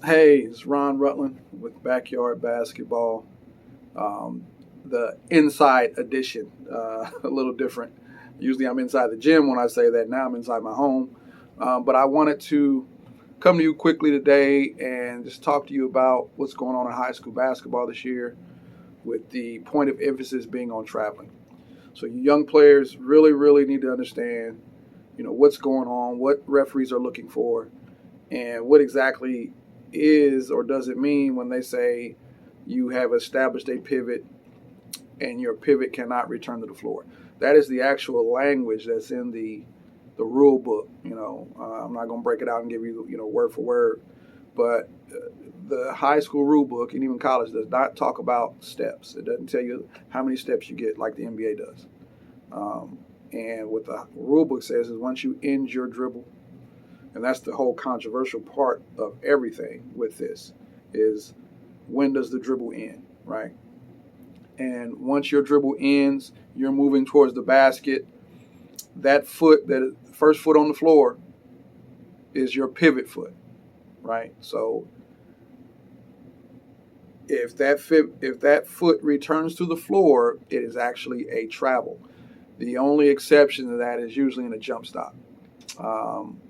Hey, it's Ron Rutland with Backyard Basketball. Um, the inside edition, a little different. Usually I'm inside the gym when I say that. Now I'm inside my home. But I wanted to come to you quickly today and just talk to you about what's going on in high school basketball this year, with the point of emphasis being on traveling. So you young players really need to understand, what's going on, what referees are looking for, and what exactly is or does it mean when they say you have established a pivot and your pivot cannot return to the floor. That is the actual language that's in the rule book. I'm not going to break it out and give you word for word, but the high school rule book and even college does not talk about steps. It doesn't tell you how many steps you get like the NBA does. And what the rule book says is once you end your dribble, and that's the whole controversial part of everything with this, is when does the dribble end, right? And once your dribble ends, you're moving towards the basket. That foot, that first foot on the floor, is your pivot foot, right? So if that foot returns to the floor, it is actually a travel. The only exception to that is usually in a jump stop, um,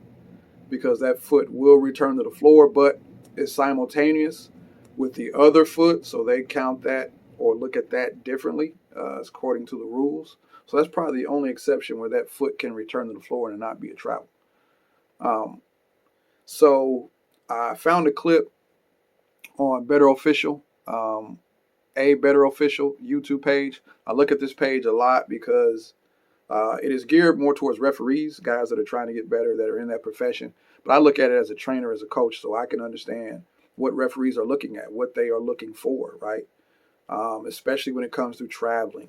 because that foot will return to the floor, but it's simultaneous with the other foot, so they count that or look at that differently according to the rules. So that's probably the only exception where that foot can return to the floor and not be a travel. Um, so I found a clip on Better Official, a Better Official YouTube page. I look at this page a lot because it is geared more towards referees, guys that are trying to get better, that are in that profession. But I look at it as a trainer, as a coach, so I can understand what referees are looking at, what they are looking for, right? Especially when it comes to traveling.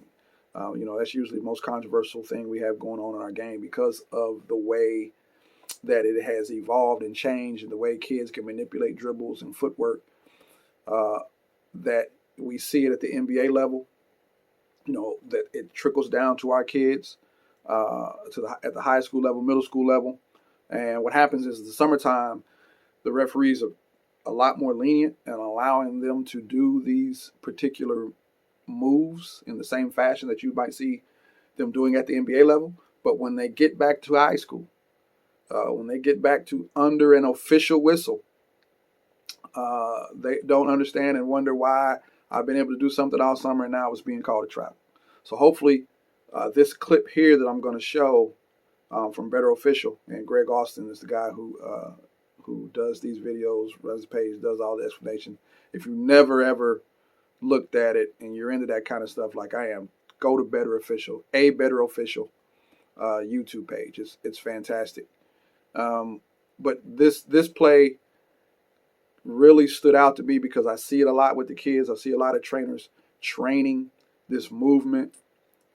That's usually the most controversial thing we have going on in our game because of the way that it has evolved and changed and the way kids can manipulate dribbles and footwork, uh, that we see it at the NBA level, that it trickles down to our kids, at the high school level, middle school level. And what happens is the summertime, the referees are a lot more lenient and allowing them to do these particular moves in the same fashion that you might see them doing at the NBA level. But when they get back to high school, when they get back to under an official whistle, they don't understand and wonder why I've been able to do something all summer and now it's being called a trap. So hopefully, this clip here that I'm going to show from Better Official, and Greg Austin is the guy who does these videos, runs the page, does all the explanation. If you never ever looked at it and you're into that kind of stuff like I am, go to Better Official, a Better Official YouTube page. It's fantastic. Um, but this play really stood out to me because I see it a lot with the kids. I see a lot of trainers training this movement,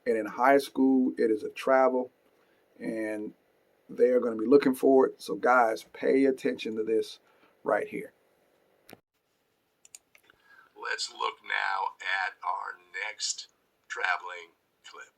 and in high school, it is a travel, and they are going to be looking for it. So, guys, pay attention to this right here. Let's look now at our next traveling clip.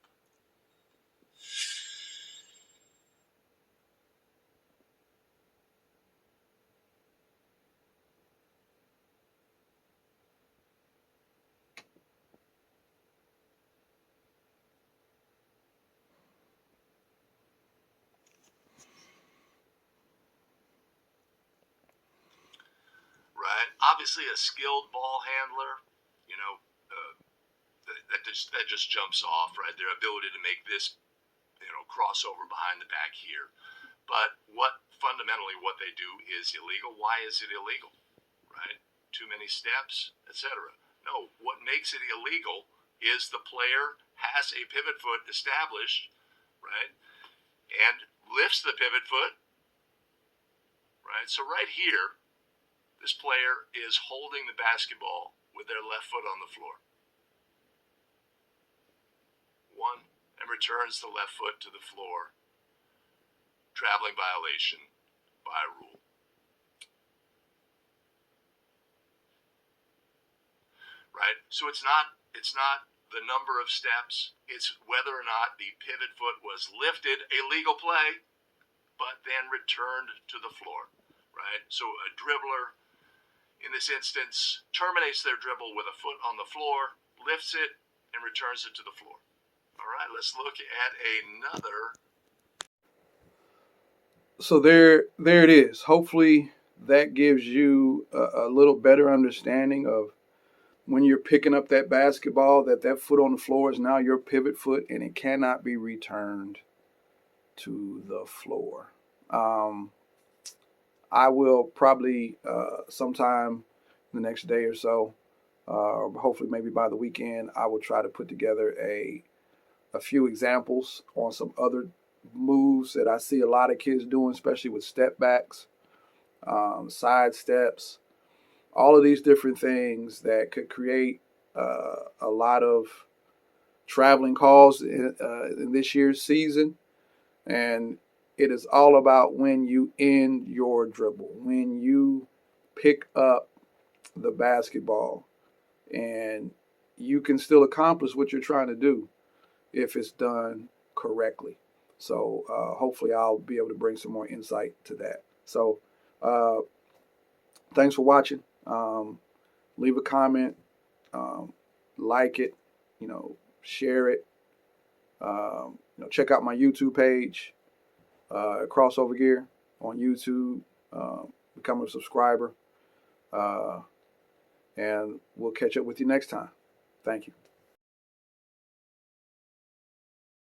Right? Obviously, a skilled ball handler, you know, that just jumps off, right? Their ability to make this, crossover behind the back here. But what they do is illegal. Why is it illegal? Right? Too many steps, etc. No, what makes it illegal is the player has a pivot foot established, right? And lifts the pivot foot, right? So right here, this player is holding the basketball with their left foot on the floor. One, and returns the left foot to the floor. Traveling violation by rule. Right? So it's not the number of steps, it's whether or not the pivot foot was lifted, a legal play, but then returned to the floor. Right? So a dribbler in this instance, terminates their dribble with a foot on the floor, lifts it, and returns it to the floor. All right, let's look at another. So there it is. Hopefully that gives you a little better understanding of when you're picking up that basketball, that foot on the floor is now your pivot foot and it cannot be returned to the floor. I will probably sometime the next day or so, hopefully maybe by the weekend, I will try to put together a few examples on some other moves that I see a lot of kids doing, especially with step backs, side steps, all of these different things that could create a lot of traveling calls in this year's season. And it is all about when you end your dribble, when you pick up the basketball, and you can still accomplish what you're trying to do if it's done correctly. So hopefully I'll be able to bring some more insight to that. So thanks for watching. Leave a comment, like it, share it. Check out my YouTube page, Crossover Gear on YouTube. Become a subscriber, and we'll catch up with you next time. Thank you.